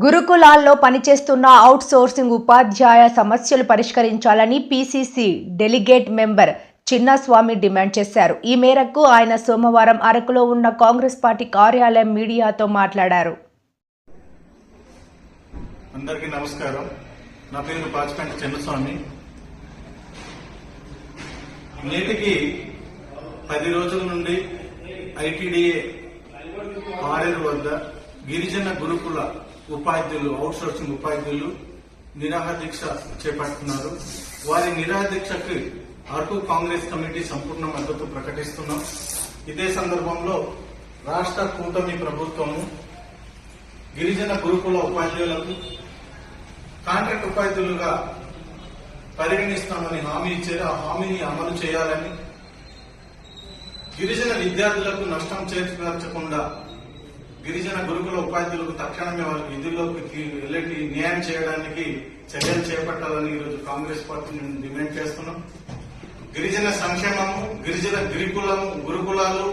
గురుకులాల్లో పనిచేస్తున్న out sourcing ఉపాధ్యాయ సమస్యలు పరిష్కరించాలని PCC delegate member Chinnaswamy demand చేశారు. ఈ మేరకు ఆయన సోమవారం అరకులో ఉన్న కాంగ్రెస్ పార్టీ కార్యాలయం మీడియాతో మాట్లాడారు. అందరికీ నమస్కారం. నా పేరు పాచికంటి చిన్నస్వామి. నేటికి 10 రోజుల నుండి ఐటీడీఏ పాడేరు వద్ద గిరిజన గురుకుల ఉపాధ్యాయులు అవుట్ సోర్సింగ్ ఉపాధ్యాయులు నిరాహార దీక్ష చేపడుతున్నారు. వారి నిరాహార దీక్షకు అరకు కాంగ్రెస్ కమిటీ సంపూర్ణ మద్దతు ప్రకటిస్తున్నాం. ఇదే సందర్భంలో రాష్ట్ర కూటమి ప్రభుత్వము గిరిజన గురుకుల ఉపాధ్యాయులకు కాంట్రాక్ట్ ఉపాధ్యాయులుగా పరిగణిస్తామని హామీ ఇచ్చారు. ఆ హామీని అమలు చేయాలని, గిరిజన విద్యార్థులకు నష్టం చేకూర్చకుండా గిరిజన గురుకుల ఉపాధ్యాయులకు తక్షణమే వాళ్ళ విధుల్లోకి వెళ్ళి న్యాయం చేయడానికి చర్యలు చేపట్టాలని ఈరోజు కాంగ్రెస్ పార్టీ నుండి డిమాండ్ చేస్తున్నాం. గిరిజన సంక్షేమము, గిరిజన గురుకులాలు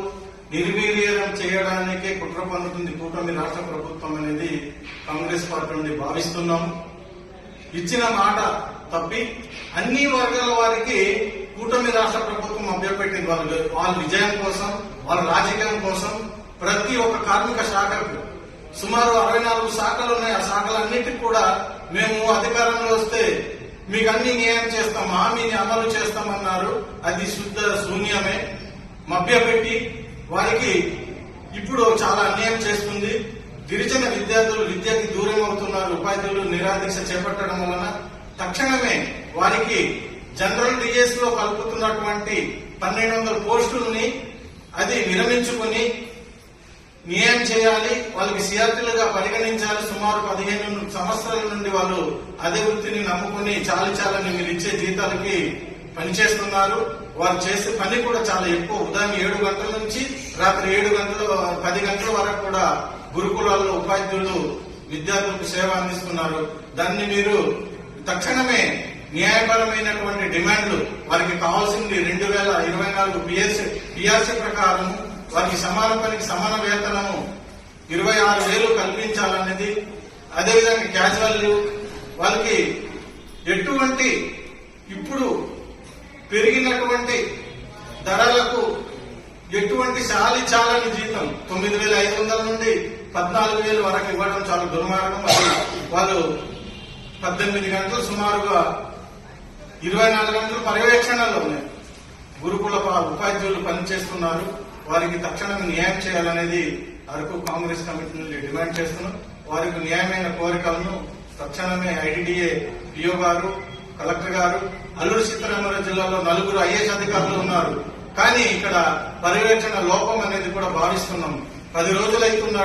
నిర్వీర్యం చేయడానికే కుట్ర పన్నుతుంది కూటమి రాష్ట్ర ప్రభుత్వం అనేది కాంగ్రెస్ పార్టీ నుండి భావిస్తున్నాము. ఇచ్చిన మాట తప్పి అన్ని వర్గాల వారికి కూటమి రాష్ట్ర ప్రభుత్వం అభ్యపెట్టింది. వాళ్ళ విజయం కోసం, వాళ్ళ రాజకీయం కోసం ప్రతి ఒక్క కార్మిక శాఖకు సుమారు 64 శాఖలు ఉన్నాయి. ఆ శాఖలన్నిటికీ కూడా మేము అధికారంలో వస్తే మీకు అన్ని న్యాయం చేస్తాం, హామీని అమలు చేస్తామన్నారు. అది శుద్ధ శూన్యమే. మభ్యపెట్టి వారికి ఇప్పుడు చాలా అన్యాయం చేస్తుంది. గిరిజన విద్యార్థులు విద్యకి దూరం అవుతున్నారు. ఉపాధ్యాయులు నిరాదీక్ష చేపట్టడం వలన తక్షణమే వారికి జనరల్ డిఎస్ లో కలుపుతున్నటువంటి 1200 పోస్టుల్ని అది విరమించుకుని న్యాయం చేయాలి. వాళ్ళకి సిఆర్టీలుగా పరిగణించాలి. సుమారు 15 సంవత్సరాల నుండి వాళ్ళు అదే వృత్తిని నమ్ముకుని చాలని మీరు ఇచ్చే జీతాలకి పనిచేస్తున్నారు. వాళ్ళు చేసే పని కూడా చాలా ఎక్కువ. ఉదయం 7 గంటల నుంచి రాత్రి 10 గంటల వరకు కూడా గురుకులాల్లో ఉపాధ్యాయులు విద్యార్థులకు సేవ అందిస్తున్నారు. దాన్ని మీరు తక్షణమే న్యాయపరమైనటువంటి డిమాండ్లు వారికి కావాల్సింది 2024 పిఆర్సీ ప్రకారం వారికి సమాన పనికి సమాన వేతనము 26,000 కల్పించాలనేది. అదేవిధంగా క్యాజువల్ వాళ్ళకి ఎటువంటి ఇప్పుడు పెరిగినటువంటి ధరలకు ఎటువంటి చాలని జీతం 9,500 నుండి 14,000 వరకు ఇవ్వడం చాలా దుర్మార్గం. అది వాళ్ళు 18 గంటలు సుమారుగా 24 గంటలు పర్యవేక్షణలో ఉన్నాయి. గురుకుల ఉపాధ్యాయులు పనిచేస్తున్నారు. వారికి తక్షణం న్యాయం చేయాలనేది అరకు కాంగ్రెస్ కమిటీ నుండి డిమాండ్ చేస్తున్నాం. వారికి న్యాయమైన కోరికలను తక్షణమే ఐటీడీఏ పిఓ గారు, కలెక్టర్ గారు, అల్లూరు సీతారామరాజు జిల్లాలో 4 ఐఏఎస్ అధికారులు ఉన్నారు. కానీ ఇక్కడ పర్యవేక్షణ లోపం అనేది కూడా భావిస్తున్నాం. 10 రోజులైతున్న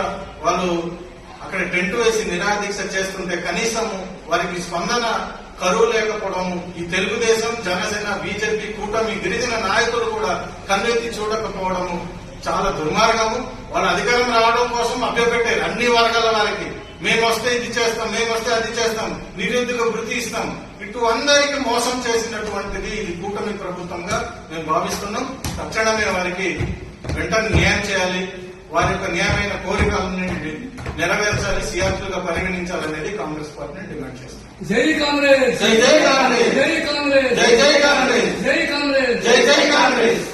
వాళ్ళు అక్కడ టెంట్ వేసి నిరాదీక్ష చేస్తుంటే కనీసం వారికి స్పందన కరువు లేకపోవడం, ఈ తెలుగుదేశం, జనసేన, బీజేపీ కూటమి గిరిజన నాయకులు కూడా కన్నెత్తి చూడకపోవడము చాలా దుర్మార్గము. వాళ్ళ అధికారం రావడం కోసం అభ్యపెట్టారు అన్ని వర్గాల వారికి. మేము వస్తే ఇది చేస్తాం, మేము వస్తే అది చేస్తాం, నిరుద్యోగ వృత్తి ఇస్తాం. ఇటు అందరికీ మోసం చేసినటువంటిది ఇది కూటమి ప్రభుత్వంగా మేము భావిస్తున్నాం. తక్షణమే వారికి వెంటనే న్యాయం చేయాలి. వారి యొక్క న్యాయమైన కోరికలను నెరవేర్చాలి, సిఆర్టీలుగా పరిగణించాలనేది కాంగ్రెస్ పార్టీని డిమాండ్ చేస్తాం. జై కాంగ్రెస్, జై జై కాంగ్రెస్, జై కాంగ్రెస్, జై జై కాంగ్రెస్, జై కాంగ్రెస్, జై జై కాంగ్రెస్.